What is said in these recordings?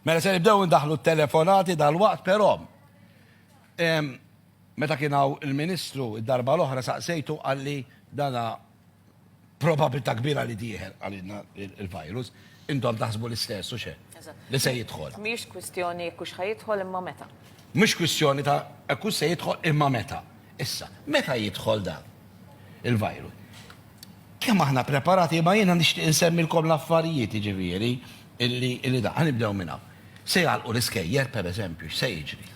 Mela se nibdew ndaħlu t-telefonati dal-waqt, però meta kienaw il-Ministru id-darba l-oħra saqsejtu għalli dana probabilità kbira li tieħel għalina il-virus, intom taħsbu l-istess u xe, li se jidħol. Mhix kwistjoni kux ħajidħol imma meta. Mhux kwistjoni ta' kux se jidħol imma meta. Issa, meta jidħol dan il-virus? Kemm aħna preparati, ma jiena nixtieq insemmilkom l-affarijiet jiġifieri illi da, ħanibdew minn hawn. Se jgħalqu l-iskejjer, per eżempju, se jiġri.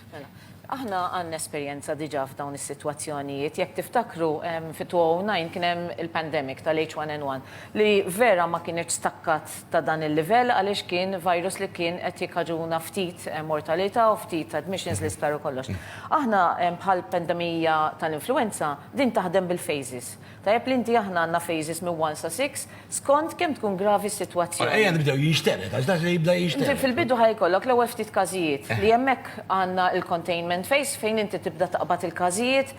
Aħna għandna esperjenza diġà f'dawn is-sitwazzjonijiet. Jekk tiftakru fit-2009 kien hemm il-pandemic tal-H1N1 li vera ma kienx stakkat ta' dan il-livell għaliex kien virus li kien qed jikkaġuna ftit mortalità u ftit admissions li sparu kollox. Aħna bħal pandemija tal-influenza din taħdem bil-phases. Tajjeb li inti aħna għandna phases minn 1 sa 6 skont kemm tkun gravi s-sitwazzjoni. Ejja nibdew jinxteret, għax dak li jibda jinxteret. Fil-bidu ħajkollok l-ewwel ftit każijiet li hemmhekk għandna il-containment phase fejn inti tibda taqbad il-każijiet,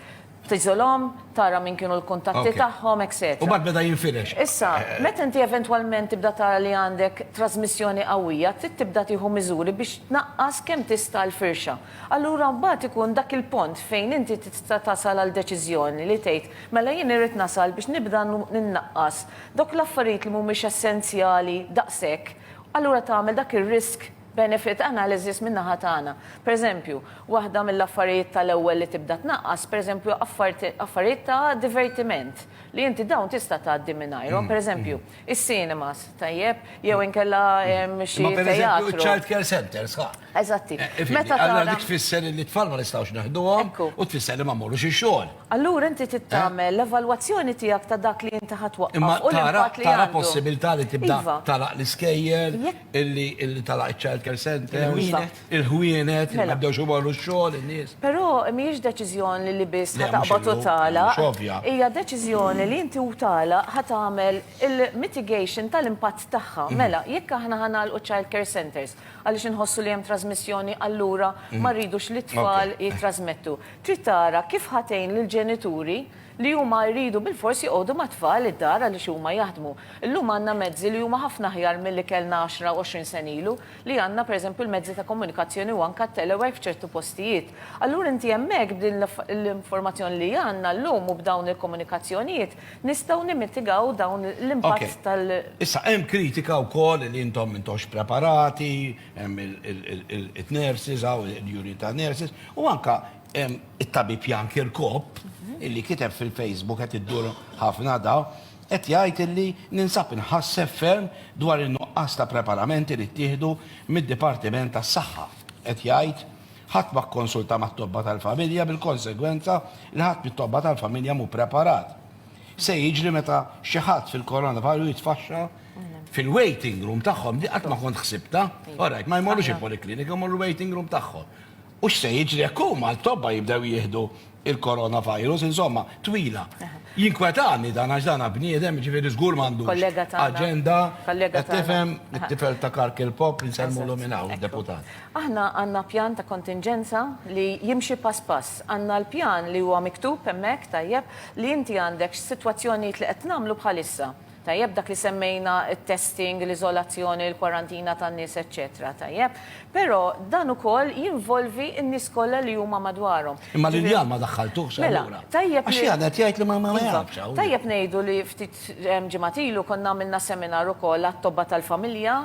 tiżolhom, tara min kienu l-kuntatti tagħhom, etc. U bad beda jinfirex. Issa, meta inti eventwalment tibda tara li għandek trasmissjoni qawwija, tibda tieħu miżuri biex tnaqqas kemm tista' l-firxa. Allura mbagħad ikun dak il-pont fejn inti tista' tasal għal deċiżjoni li tgħid mela jien irid nasal biex nibda ninnaqqas dok l-affarijiet li mhumiex essenzjali daqshekk, allura tagħmel dak ir-risk benefit analysis minna ħatana. Per eżempju, waħda mill-affarijiet tal-ewwel li tibda tnaqqas, per eżempju, affarijiet ta' divertiment li inti dawn tista' tgħaddi mingħajrhom. Per eżempju, is-cinemas, tajjeb, jew inkella xi teatru. Per eżempju, child care centers, Eżatti. Meta tara dik tfisser li t-tfal ma nistgħux neħduhom u tfisser li ma mmorrux ix-xogħol. Allura inti tittamel l-evalwazzjoni tiegħek ta' dak li inti ħatwaqqaf. Imma tara possibilità li tibda talaq l-iskejjer, illi talaq iċ-child care center, il-ħwienet, li nabdew xumorru x-xogħol, in-nies. Però mhijiex deċiżjoni li biss ħataqbad u tagħlaq. Hija deċiżjoni li inti u tagħlaq ħatamel il-mitigation tal-impatt tagħha. Mela, jekk aħna ħanagħlqu child care centers għaliex inħossu li hemm trasmissjoni allura ma rridux li t-tfal jitrasmettu. Trid tara kif ħatejn lill-ġenituri li huma jridu bil-forsi jqogħdu ma' tfal id-dar għaliex huma jaħdmu. Illum għandna mezzi li huma ħafna aħjar milli kellna 10-20 sen ilu li għandna pereżempju l-mezzi ta' komunikazzjoni u anke telework f'ċertu postijiet. Allura inti hemmhekk b'din l-informazzjoni li għandna llum u b'dawn il-komunikazzjonijiet nistgħu nimitigaw dawn l-impatt tal- Issa hemm kritika wkoll li intom m'intux preparati, hemm it-nurses aw il-unità nurses u anke it-tabib Jan Kirkop illi kiteb fil-Facebook qed iddur ħafna daw, qed jgħid illi ninsab inħasseb ferm dwar in-nuqqas ta' preparamenti li ttieħdu mid-Dipartiment tas-Saħħa. Qed jgħid ħadd ma kkonsulta mat-tobba tal-familja bil-konsegwenza li ħadd mit-tobba tal-familja mhu preparat. Se jiġri meta xi ħadd fil-koronavirus jitfaxxa fil-waiting room tagħhom di qatt ma kont ħsibta. Orajt, ma jmorrux il-poliklinika, jmorru waiting room tagħhom. U x'se jiġri jekk huma l-tobba jibdew jieħdu il-coronavirus, insomma, twila. Jinkwetani dan għax dan bniedem, ġifieri żgur m'għandux aġenda, qed tifhem it-tifel ta' Karkil Pop li nsemmu minn hawn id-deputat. Aħna għandna pjan ta' kontingenza li jimxi pass pass. Għandna l-pjan li huwa miktub hemmhekk tajjeb li inti għandek x'sitwazzjonijiet li qed nagħmlu bħalissa. Tajjeb dak li semmejna il-testing, l-izolazzjoni, l-kwarantina tan-nies, eċetera, tajjeb. Però dan ukoll jinvolvi n-nies kollha li huma madwarhom. Imma Liljan ma daħħaltuhx allura. Għax jagħnet jgħid li ma jafx. Tajjeb ngħidu li ftit ġimgħat ilu konna għamilna seminar ukoll għat-tobba tal-familja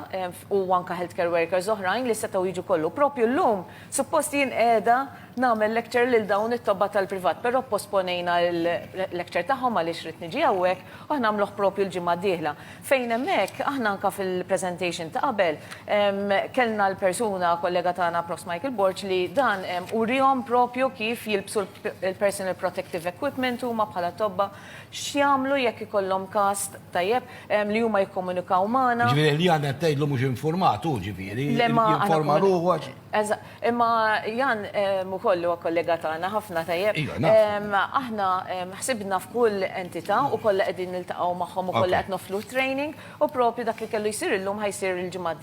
u anke healthcare workers oħrajn li setgħu jiġu kollu. Propju llum suppost jien qiegħda nagħmel lecture lil dawn it-tobba tal-privat, però posponejna l-lecture tagħhom għaliex rid niġi hawnhekk u aħna nagħmluh propju l-ġimgħa d-dieħla. Fejn hemmhekk aħna anke fil-presentation ta' qabel kellna l-persuna kollega tagħna Prof. Michael Borch li dan urihom propju kif jilbsu l-personal protective equipment huma bħala tobba x'jagħmlu jekk ikollhom każ tajjeb li huma jikkomunikaw magħna. Ġifieri li għandna tgħidlu mhux informatu ġifieri, jinforma ruħu. Imma Jan ukoll huwa kollega tagħna ħafna tajjeb. Aħna ħsibna f'kull entità u kollha qegħdin niltaqgħu magħhom u kollha qed noflu training u propju dak li kellu jsir illum ħajsir il-ġimgħa